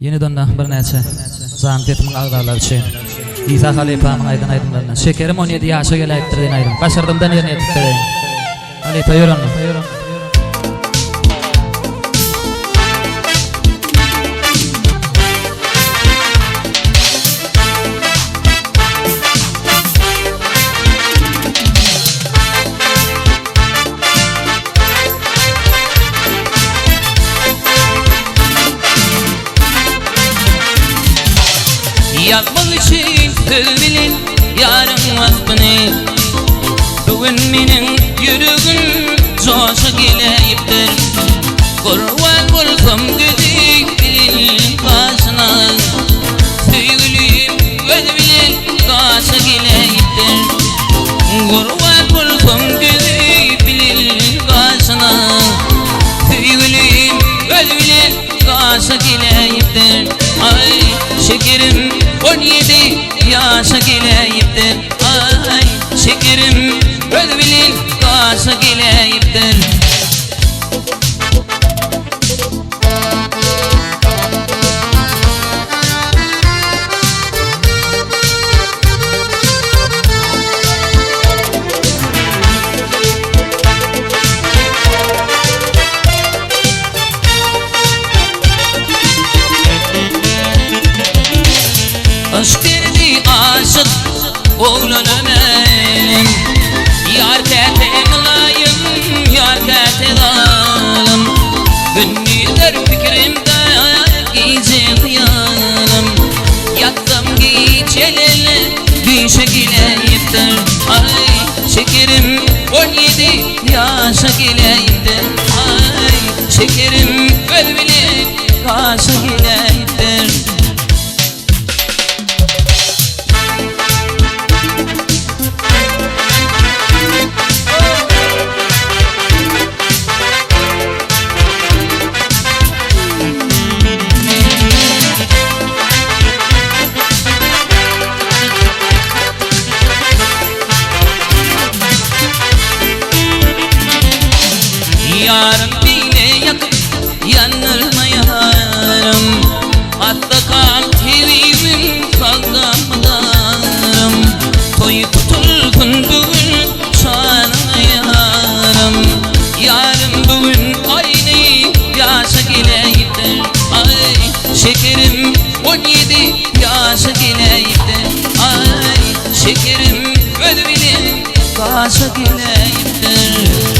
Yeniden bir neçe zahmet etmin ağdalar için İsa Halifa'mın aydınlarından şekerim 17 yaşa geleyiptir deyin aydın başardımdan yerine etip deyin Halifa yürü onu Yakmak için bilin yarım vakbini Bugün menin yürügün coşa geleyiptir Kurban bulsam güzil karşına Sevgilim göz bilin karşı geleyiptir Kurban bulsam güzil karşına Sevgilim göz bilin karşı geleyiptir Ay şekerim 17 yaşa geleyiptir Ay şekerim öl bilin yaşa geleyiptir Aşk derdi aşık oğlan ömerim Yar kete mılayım, yar kete dalım Gündüzler fikrimde gece hıyalım Yattım gecelerle düşe geleyiptir Ay şekerim 17 yaşa geleyiptir Ay şekerim öl bilin yaşa geleyiptir Yarın bile yakıp yanırma yarım Hatta kalp evimim kalkamadarım Toy tutulgun bugün sana yarım Yarın bugün aynı yaşa geleyiptir Ay şekerim 17 yaşa geleyiptir Ay şekerim öl bilin yaşa geleyiptir